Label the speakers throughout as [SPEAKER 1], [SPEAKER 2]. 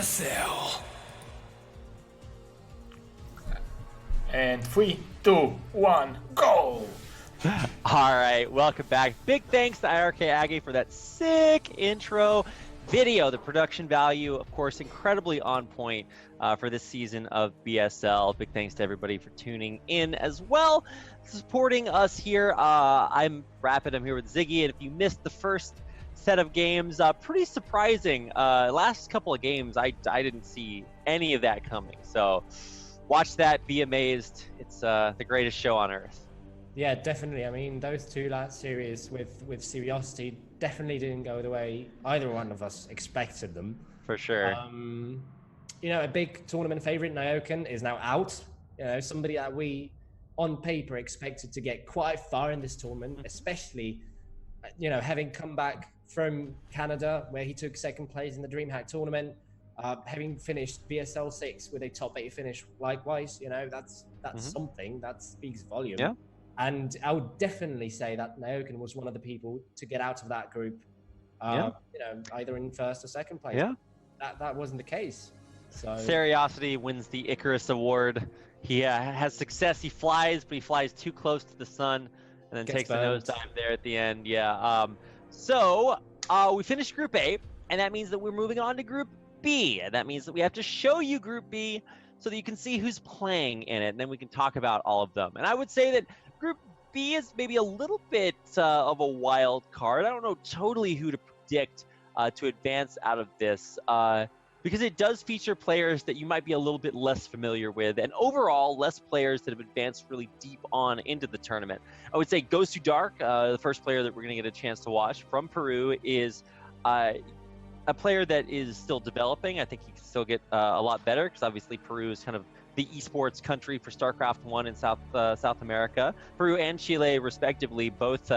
[SPEAKER 1] BSL. And 3, 2, 1, go!
[SPEAKER 2] All right, welcome back. Big thanks to IRK Aggie for that sick intro video. The production value, of course, incredibly on point for this season of BSL. Big thanks to everybody for tuning in as well, supporting us here. I'm Rapid, I'm here with Ziggy, and if you missed the first set of games, pretty surprising. Last couple of games, I didn't see any of that coming. So watch that, be amazed. It's the greatest show on earth.
[SPEAKER 3] Yeah, definitely. I mean, those two last series with Curiosity definitely didn't go the way either one of us expected them.
[SPEAKER 2] For sure.
[SPEAKER 3] You know, a big tournament favorite, Nyoken, is now out. You know, somebody that we, on paper, expected to get quite far in this tournament, especially, you know, having come back from Canada, where he took second place in the DreamHack tournament, having finished BSL6 with a top 8 finish likewise. You know, that's something that speaks volume.
[SPEAKER 2] Yeah.
[SPEAKER 3] And I would definitely say that Nyoken was one of the people to get out of that group, you know, either in first or second place.
[SPEAKER 2] Yeah.
[SPEAKER 3] That wasn't the case. So
[SPEAKER 2] Curiosity wins the Icarus Award. He has success. He flies, but he flies too close to the sun and then takes a nosedive there at the end. Yeah. So we finished Group A, and that means that we're moving on to Group B. And that means that we have to show you Group B so that you can see who's playing in it, and then we can talk about all of them. And I would say that Group B is maybe a little bit of a wild card. I don't know totally who to predict to advance out of this because it does feature players that you might be a little bit less familiar with, and overall less players that have advanced really deep on into the tournament. I would say Gosudark, the first player that we're going to get a chance to watch from Peru, is a player that is still developing. I think he can still get a lot better because obviously Peru is kind of the esports country for StarCraft 1 in South America. Peru and Chile, respectively, both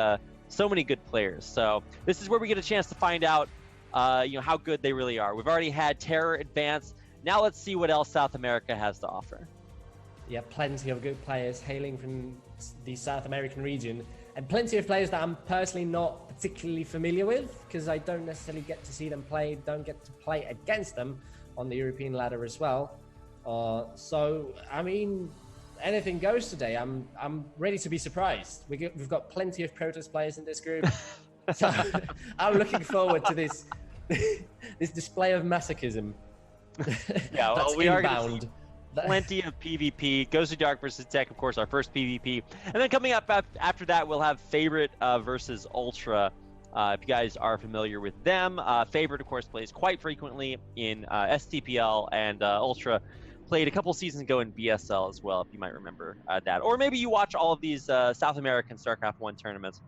[SPEAKER 2] so many good players. So this is where we get a chance to find out you know, how good they really are. We've already had Terror advance. Now let's see what else South America has to offer.
[SPEAKER 3] Yeah, plenty of good players hailing from the South American region, and plenty of players that I'm personally not particularly familiar with because I don't necessarily get to see them play, don't get to play against them on the European ladder as well. So, I mean, anything goes today. I'm ready to be surprised. We've got plenty of Protoss players in this group. So I'm looking forward to this this display of masochism.
[SPEAKER 2] Yeah, well, we
[SPEAKER 3] inbound.
[SPEAKER 2] are going to see plenty of PvP. Gosudark versus Tech, of course, our first PvP. And then coming up after that, we'll have Favorite versus Ultra. If you guys are familiar with them, Favorite, of course, plays quite frequently in STPL, and Ultra played a couple seasons ago in BSL as well, if you might remember that. Or maybe you watch all of these South American StarCraft 1 tournaments.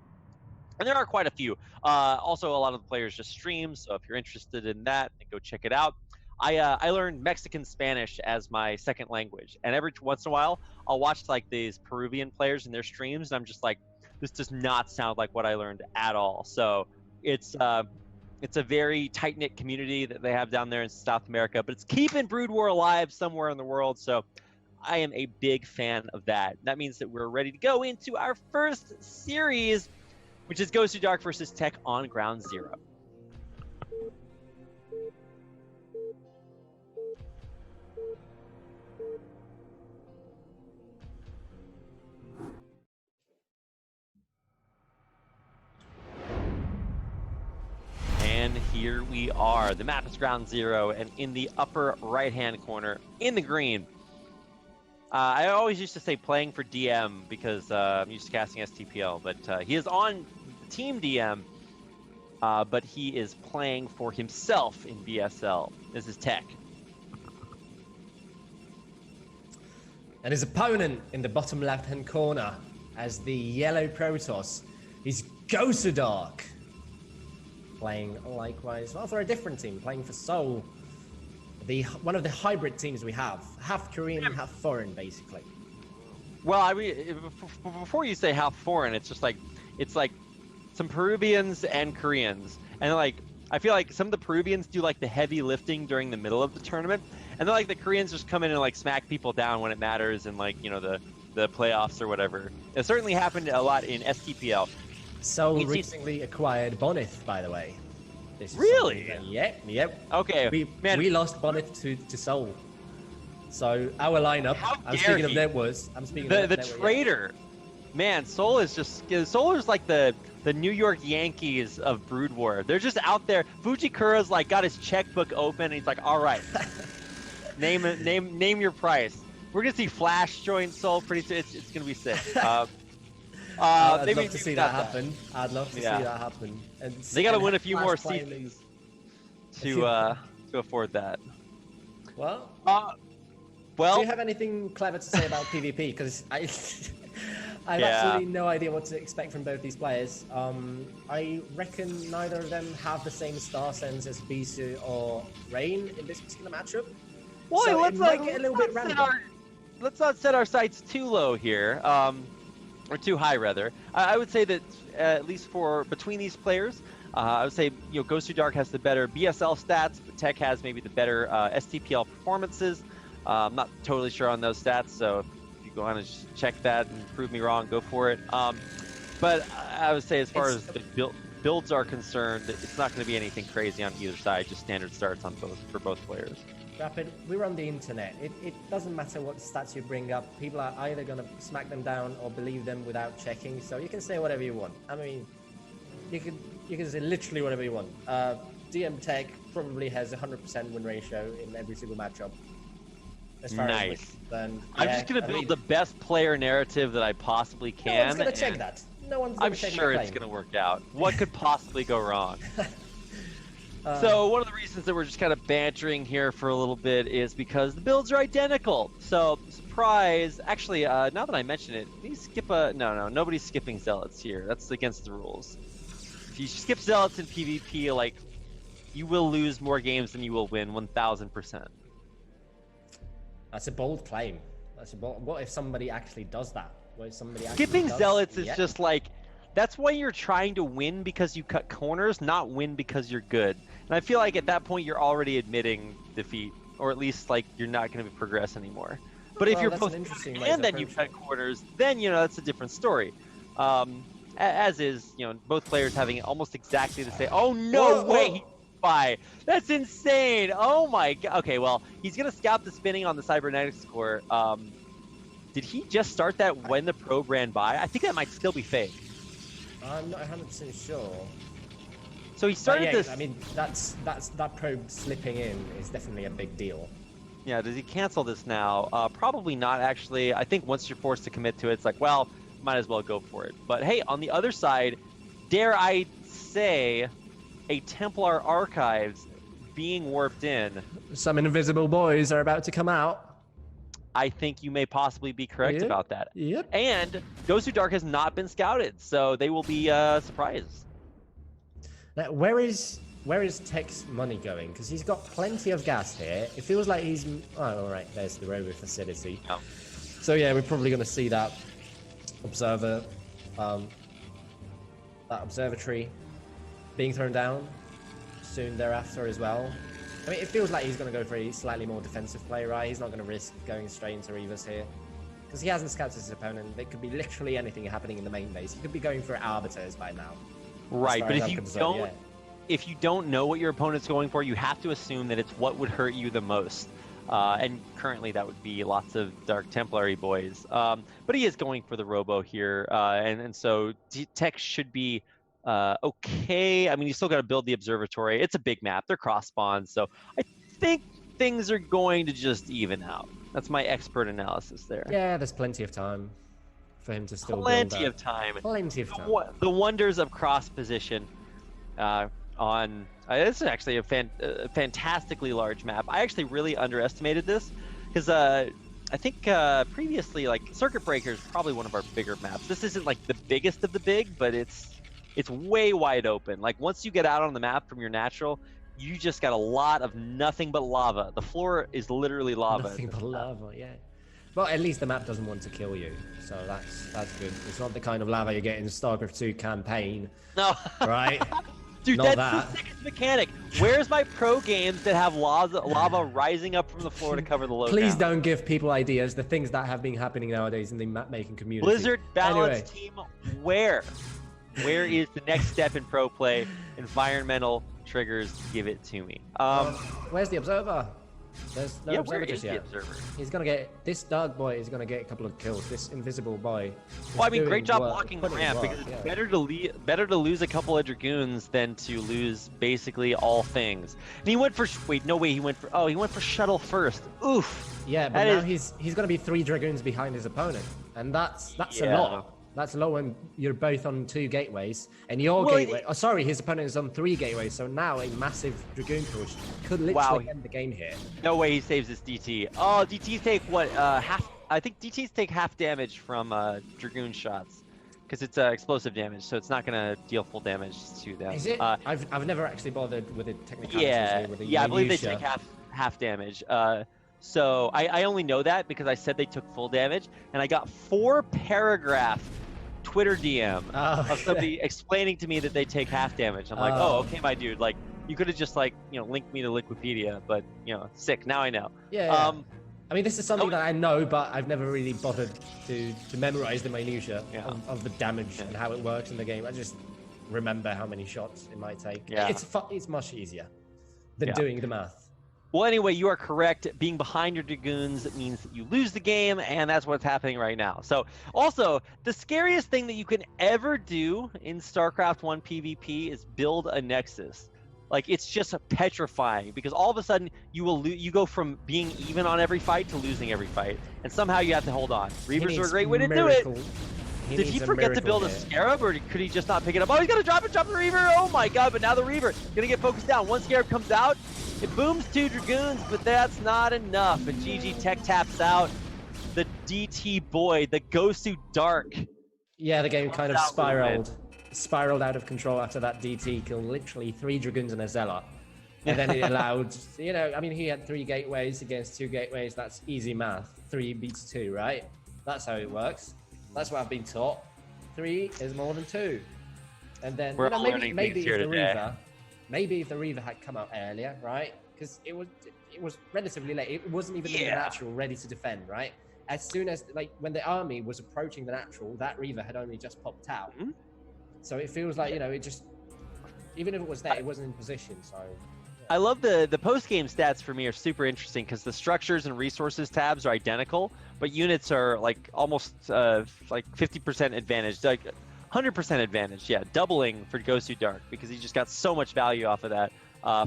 [SPEAKER 2] And there are quite a few. Also, a lot of the players just stream, so if you're interested in that, then go check it out. I learned Mexican Spanish as my second language, and every once in a while, I'll watch like these Peruvian players in their streams, and I'm just like, this does not sound like what I learned at all. So it's a very tight-knit community that they have down there in South America, but it's keeping Brood War alive somewhere in the world. So I am a big fan of that. That means that we're ready to go into our first series, which is Gosudark versus Tech on Ground Zero. And here we are. The map is Ground Zero, and in the upper right-hand corner, in the green, I always used to say playing for DM because I'm used to casting STPL, but he is on Team DM, but he is playing for himself in BSL. This is Tech.
[SPEAKER 3] And his opponent in the bottom left-hand corner as the yellow Protoss is Gosudark. Playing likewise, well, for a different team, playing for Seoul, one of the hybrid teams we have, half Korean, half foreign, basically.
[SPEAKER 2] Well, I mean, before you say half foreign, it's like some Peruvians and Koreans, and like I feel like some of the Peruvians do like the heavy lifting during the middle of the tournament, and then like the Koreans just come in and like smack people down when it matters, and like, you know, the playoffs or whatever. It certainly happened a lot in STPL.
[SPEAKER 3] So recently acquired Bonith, by the way. This is
[SPEAKER 2] Really?
[SPEAKER 3] something that- Yep.
[SPEAKER 2] Okay, man.
[SPEAKER 3] We lost Bonnet to Soul. So our lineup.
[SPEAKER 2] How
[SPEAKER 3] I'm
[SPEAKER 2] dare
[SPEAKER 3] speaking of
[SPEAKER 2] he?
[SPEAKER 3] networks. I'm speaking
[SPEAKER 2] The
[SPEAKER 3] of network, yeah.
[SPEAKER 2] traitor. Man, Solar's like the New York Yankees of Brood War. They're just out there. Fujikura's like got his checkbook open and he's like, all right, name your price. We're gonna see Flash join Soul pretty soon. It's gonna be sick.
[SPEAKER 3] I'd
[SPEAKER 2] maybe
[SPEAKER 3] love to see that happen. I'd love to see
[SPEAKER 2] Yeah.
[SPEAKER 3] that happen. And
[SPEAKER 2] They got to
[SPEAKER 3] and
[SPEAKER 2] win a few
[SPEAKER 3] Flash
[SPEAKER 2] more
[SPEAKER 3] playing-
[SPEAKER 2] seasons to afford that.
[SPEAKER 3] Well,
[SPEAKER 2] Well,
[SPEAKER 3] do you have anything clever to say about PvP? Because I have
[SPEAKER 2] Yeah.
[SPEAKER 3] absolutely no idea what to expect from both these players. I reckon neither of them have the same star sense as Bisu or Rain in this particular matchup.
[SPEAKER 2] well,
[SPEAKER 3] so
[SPEAKER 2] let's
[SPEAKER 3] it might
[SPEAKER 2] not-
[SPEAKER 3] get a little
[SPEAKER 2] let's
[SPEAKER 3] bit
[SPEAKER 2] not set
[SPEAKER 3] random.
[SPEAKER 2] let's not set our sights too low here, or too high rather. I would say that at least for between these players, I would say Gosudark has the better BSL stats, but Tech has maybe the better STPL performances. I'm not totally sure on those stats, so if you go on and just check that and prove me wrong, go for it. But I would say as far as the builds are concerned, it's not going to be anything crazy on either side, just standard starts on both players.
[SPEAKER 3] Rapid, we're on the internet. It doesn't matter what stats you bring up. People are either going to smack them down or believe them without checking. So you can say whatever you want. I mean, you can say literally whatever you want. DM Tech probably has a 100% win ratio in every single matchup. As far
[SPEAKER 2] Nice.
[SPEAKER 3] as then,
[SPEAKER 2] I'm just going to build the best player narrative that I possibly
[SPEAKER 3] No
[SPEAKER 2] can.
[SPEAKER 3] one's going to check
[SPEAKER 2] and
[SPEAKER 3] that. No one's going
[SPEAKER 2] I'm
[SPEAKER 3] to check
[SPEAKER 2] sure
[SPEAKER 3] my
[SPEAKER 2] it's
[SPEAKER 3] claim.
[SPEAKER 2] going to work out. What could possibly go wrong? So one of the reasons that we're just kind of bantering here for a little bit is because the builds are identical. So surprise! Actually, now that I mention it, can you skip no, nobody's skipping Zealots here. That's against the rules. If you skip Zealots in PvP, like, you will lose more games than you will win, 1000%.
[SPEAKER 3] That's a bold claim. What if somebody actually does that? What if somebody
[SPEAKER 2] Skipping
[SPEAKER 3] does...
[SPEAKER 2] Zealots is
[SPEAKER 3] Yeah.
[SPEAKER 2] just like, that's why you're trying to win because you cut corners, not win because you're good. And I feel like at that point you're already admitting defeat, or at least like you're not going to progress anymore. But if
[SPEAKER 3] Well,
[SPEAKER 2] you're
[SPEAKER 3] that's
[SPEAKER 2] both
[SPEAKER 3] an interesting
[SPEAKER 2] good
[SPEAKER 3] way
[SPEAKER 2] and
[SPEAKER 3] to
[SPEAKER 2] then you
[SPEAKER 3] approach
[SPEAKER 2] cut corners, then that's a different story. As is both players having almost exactly the same. Oh no
[SPEAKER 3] Whoa,
[SPEAKER 2] way!
[SPEAKER 3] whoa.
[SPEAKER 2] He by that's insane. Oh my god. Okay, well he's gonna scout the spinning on the cybernetics score. Did he just start that when the probe ran by? I think that might still be fake.
[SPEAKER 3] I'm not 100% sure.
[SPEAKER 2] So he
[SPEAKER 3] But
[SPEAKER 2] started
[SPEAKER 3] yeah,
[SPEAKER 2] this.
[SPEAKER 3] I mean, that probe slipping in is definitely a big deal.
[SPEAKER 2] Yeah, does he cancel this now? Probably not, actually. I think once you're forced to commit to it, it's like, well, might as well go for it. But hey, on the other side, dare I say, a Templar Archives being warped in.
[SPEAKER 3] Some invisible boys are about to come out.
[SPEAKER 2] I think you may possibly be correct
[SPEAKER 3] Yep.
[SPEAKER 2] about that.
[SPEAKER 3] Yep.
[SPEAKER 2] And Gosudark has not been scouted, so they will be surprised.
[SPEAKER 3] Now, where is Tech's money going? Because he's got plenty of gas here. It feels like he's... Oh, all right. There's the rover facility.
[SPEAKER 2] Oh.
[SPEAKER 3] So yeah, we're probably going to see that observer, that observatory being thrown down soon thereafter as well. I mean, it feels like he's going to go for a slightly more defensive play, right? He's not going to risk going straight into Reavers here. Because he hasn't scouted his opponent. There could be literally anything happening in the main base. He could be going for Arbiters by now.
[SPEAKER 2] Right,
[SPEAKER 3] far
[SPEAKER 2] but
[SPEAKER 3] as
[SPEAKER 2] if
[SPEAKER 3] I'm
[SPEAKER 2] you
[SPEAKER 3] concerned,
[SPEAKER 2] don't...
[SPEAKER 3] yeah.
[SPEAKER 2] If you don't know what your opponent's going for, you have to assume that it's what would hurt you the most. And currently that would be lots of Dark Templary boys. But he is going for the Robo here. And so Tech should be okay. I mean, you still got to build the observatory. It's a big map. They're cross spawns. So I think things are going to just even out. That's my expert analysis there.
[SPEAKER 3] Yeah, there's plenty of time for him to still build
[SPEAKER 2] Plenty
[SPEAKER 3] that.
[SPEAKER 2] of time.
[SPEAKER 3] Plenty of time.
[SPEAKER 2] The wonders of cross position on this is actually a fantastically large map. I actually really underestimated this because I think previously, like, Circuit Breaker is probably one of our bigger maps. This isn't like the biggest of the big, but it's way wide open. Like, once you get out on the map from your natural, you just got a lot of nothing but lava. The floor is literally lava.
[SPEAKER 3] Nothing but lava, yeah. Well, at least the map doesn't want to kill you, so that's good. It's not the kind of lava you get in StarCraft 2 campaign,
[SPEAKER 2] No.
[SPEAKER 3] right?
[SPEAKER 2] Dude,
[SPEAKER 3] Not
[SPEAKER 2] that's
[SPEAKER 3] that.
[SPEAKER 2] the sickest mechanic. Where's my pro games that have lava rising up from the floor to cover the low
[SPEAKER 3] Please
[SPEAKER 2] ground?
[SPEAKER 3] don't give people ideas. The things that have been happening nowadays in the map-making community.
[SPEAKER 2] Blizzard Balance
[SPEAKER 3] Anyway,
[SPEAKER 2] Team, where is the next step in pro play? Environmental triggers, give it to me.
[SPEAKER 3] Where's the observer? There's no
[SPEAKER 2] yeah,
[SPEAKER 3] observer
[SPEAKER 2] where is
[SPEAKER 3] just
[SPEAKER 2] the
[SPEAKER 3] yet.
[SPEAKER 2] observer?
[SPEAKER 3] He's gonna get this dark boy is gonna get a couple of kills. This invisible boy.
[SPEAKER 2] Well, I mean,
[SPEAKER 3] doing
[SPEAKER 2] great job
[SPEAKER 3] work,
[SPEAKER 2] blocking the
[SPEAKER 3] putting in
[SPEAKER 2] ramp
[SPEAKER 3] work,
[SPEAKER 2] because it's
[SPEAKER 3] yeah.
[SPEAKER 2] better to lose a couple of dragoons than to lose basically all things. And he went for he went for shuttle first. Oof.
[SPEAKER 3] Yeah, but
[SPEAKER 2] That
[SPEAKER 3] now
[SPEAKER 2] is-
[SPEAKER 3] he's gonna be 3 dragoons behind his opponent, and that's a
[SPEAKER 2] Yeah.
[SPEAKER 3] lot. That's low when you're both on 2 gateways, and your
[SPEAKER 2] Well,
[SPEAKER 3] gateway. Oh, sorry, his opponent is on 3 gateways. So now a massive dragoon push could literally end the game here.
[SPEAKER 2] No way he saves his DT. Oh, DTs take what? Half. I think DTs take half damage from dragoon shots, because it's explosive damage, so it's not gonna deal full damage to them.
[SPEAKER 3] Is it? I've never actually bothered with the technicalities
[SPEAKER 2] Yeah,
[SPEAKER 3] here, with the
[SPEAKER 2] I believe they
[SPEAKER 3] minutia.
[SPEAKER 2] take half damage. So I only know that because I said they took full damage, and I got 4 paragraph Twitter DM of somebody explaining to me that they take half damage. I'm like, oh, okay, my dude. Like, you could have just linked me to Wikipedia, but sick. Now I know.
[SPEAKER 3] Yeah. I mean, this is something that I know, but I've never really bothered to memorize the minutia of the damage and how it works in the game. I just remember how many shots it might take.
[SPEAKER 2] Yeah.
[SPEAKER 3] It's much easier than doing the math.
[SPEAKER 2] Well, anyway, you are correct. Being behind your dragoons means that you lose the game, and that's what's happening right now. So, also, the scariest thing that you can ever do in StarCraft 1 PvP is build a Nexus. Like, it's just petrifying, because all of a sudden, you go from being even on every fight to losing every fight, and somehow you have to hold on. Reavers are a great way to do it. Did he forget to build a Scarab, or could he just not pick it up? Oh, he's gonna drop the Reaver! Oh my god, but now the Reaver gonna get focused down. One Scarab comes out, it booms 2 dragoons, but that's not enough. And GG tech taps out the DT boy, the Gosudark.
[SPEAKER 3] Yeah, the game kind of spiraled out of control after that DT killed literally 3 dragoons and a zealot. And then it allowed, I mean, he had 3 gateways against 2 gateways. That's easy math. 3 beats 2, right? That's how it works. That's what I've been taught. 3 is more than 2. And then maybe if the Reaver had come out earlier, right? Because it was relatively late. It wasn't even in the natural ready to defend, right? As soon as when the army was approaching the natural, that Reaver had only just popped out. Mm-hmm. So it feels like it just, even if it was there, it wasn't in position. So
[SPEAKER 2] I love the post-game stats for me are super interesting because the structures and resources tabs are identical, but units are almost 50% advantage, 100% advantage. Yeah, doubling for Gosudark because he just got so much value off of that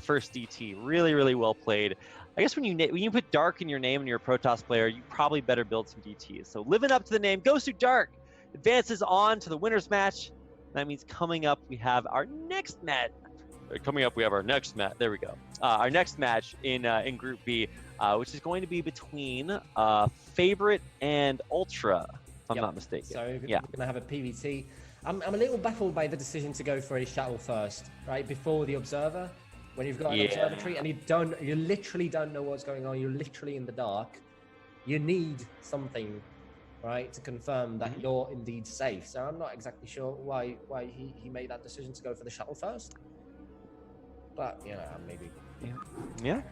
[SPEAKER 2] first DT. Really, really well played. I guess when you put Dark in your name and you're a Protoss player, you probably better build some DTs. So living up to the name, Gosudark advances on to the winners match. That means coming up we have our next match. There we go. Our next match in Group B, which is going to be between Favorite and Ultra, if I'm not mistaken.
[SPEAKER 3] So we're going to have a PvT. I'm a little baffled by the decision to go for a shuttle first, right, before the observer. When you've got an observatory and you literally don't know what's going on. You're literally in the dark. You need something, right, to confirm that you're indeed safe. So I'm not exactly sure why he made that decision to go for the shuttle first. But maybe.
[SPEAKER 2] Yeah.